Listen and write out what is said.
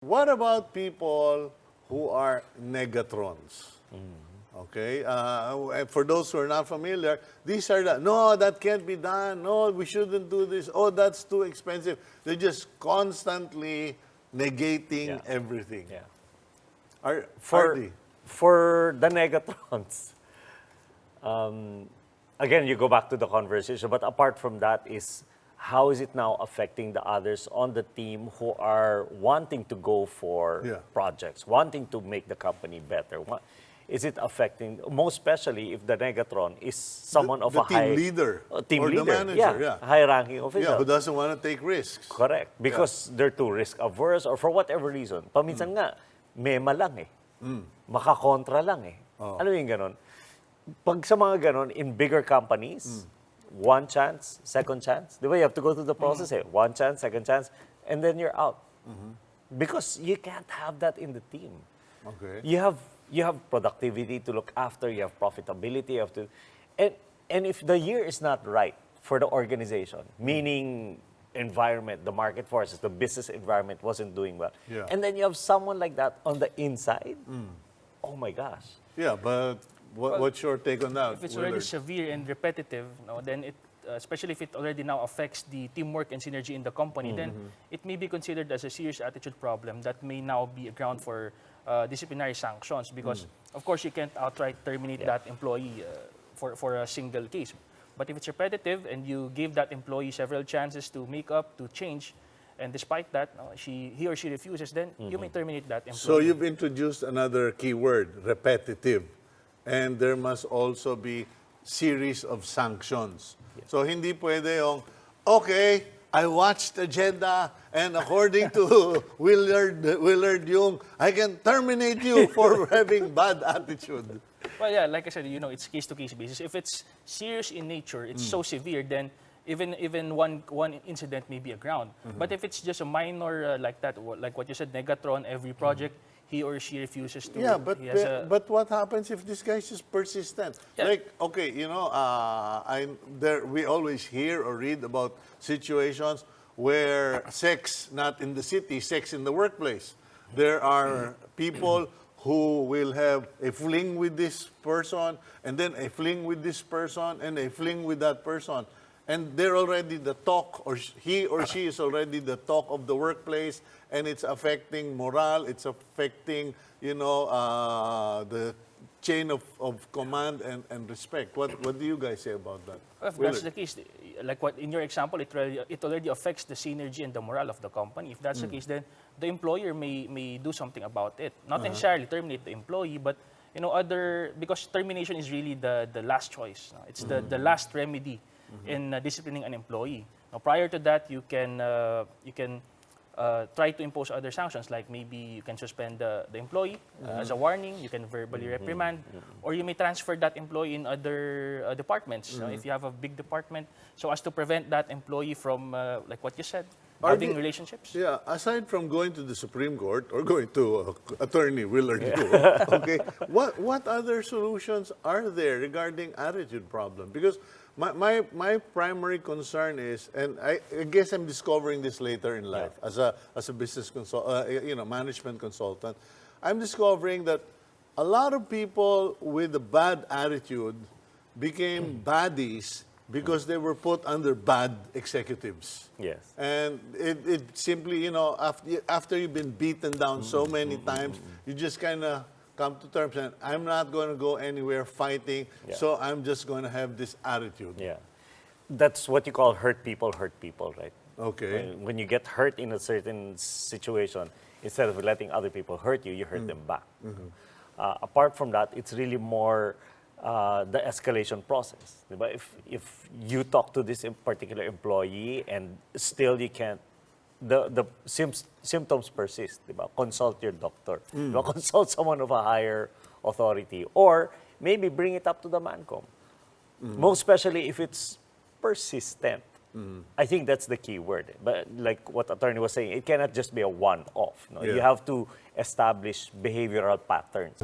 What about people who are negatrons? Okay, for those who are not familiar, these are no, that can't be done. No, we shouldn't do this. Oh, that's too expensive. They're just constantly negating Yeah. everything. Yeah. Are For they? for the negatrons, again, you go back to the conversation. But apart from that, is how is it now affecting the others on the team who are wanting to go for Yeah. projects, wanting to make the company better? Is it affecting, most especially if the negatron is someone of The a team high leader team or the leader, manager, yeah. high-ranking Yeah, official? who doesn't want to take risks? Correct. Because they're too risk-averse or for whatever reason. Paminsan nga, mema lang eh. Makakontra lang eh. Ano yung ganon? Pag sa mga ganon, in bigger companies, one chance, second chance. Di ba? You have to go through the process eh. One chance, second chance, and then you're out. Because you can't have that in the team. Okay. You have productivity to look after, you have profitability, you have to, and if the year is not right for the organization, meaning environment, the market forces, the business environment wasn't doing well, Yeah. and then you have someone like that on the inside, oh my gosh. Yeah, but what's your take on that? If it's already Willard? severe and repetitive, no, then it, especially if it already now affects the teamwork and synergy in the company, then it may be considered as a serious attitude problem that may now be a ground for disciplinary sanctions because, of course, you can't outright terminate that employee for a single case. But if it's repetitive and you give that employee several chances to make up, to change, and despite that, he or she refuses, then you may terminate that employee. So you've introduced another key word, repetitive. And there must also be series of sanctions. So hindi pwede yung, okay, I watched agenda and according to Willard Yung, I can terminate you for having bad attitude. Well, yeah, like I said, it's case-to-case basis. If it's serious in nature, it's so severe, then even one incident may be a ground. But if it's just a minor like that, like what you said, Negatron, every project, he or she refuses to. Yeah, but he has a- but what happens if this guy's just persistent? Yeah. Like, okay, we always hear or read about situations where sex not in the city, sex in the workplace. There are people who will have a fling with this person, and then a fling with this person, and a fling with that person. And they're already the talk, or he or she is already the talk of the workplace, and it's affecting morale, it's affecting, the chain of command and respect. What do you guys say about that? If that's Willard? the case, like what in your example, it already affects the synergy and the morale of the company. If that's the case, then the employer may do something about it. Not necessarily terminate the employee, but because termination is really the last choice. No? It's the last remedy in disciplining an employee. Now, prior to that, you can try to impose other sanctions, like maybe you can suspend the employee as a warning, you can verbally reprimand, or you may transfer that employee in other departments. If you have a big department, so as to prevent that employee from, like what you said, Are having the- relationships. Yeah, aside from going to the Supreme Court or going to Attorney Willard Yu, okay, what other solutions are there regarding attitude problem? Because my primary concern is, and I guess I'm discovering this later in life as a business management consultant, I'm discovering that a lot of people with a bad attitude became baddies because they were put under bad executives. Yes. And it simply, after you've been beaten down so many times, you just kind of come to terms and I'm not going to go anywhere fighting, so I'm just going to have this attitude. Yeah. That's what you call hurt people, right? Okay. When you get hurt in a certain situation, instead of letting other people hurt you, you hurt them back. Apart from that, it's really more the escalation process. Diba? If you talk to this particular employee and still you can't, the symptoms persist. Diba? Consult your doctor. Diba? Consult someone of a higher authority. Or maybe bring it up to the MANCOM. Most especially if it's persistent. I think that's the key word. But like what attorney was saying, it cannot just be a one-off. No? Yeah. You have to establish behavioral patterns.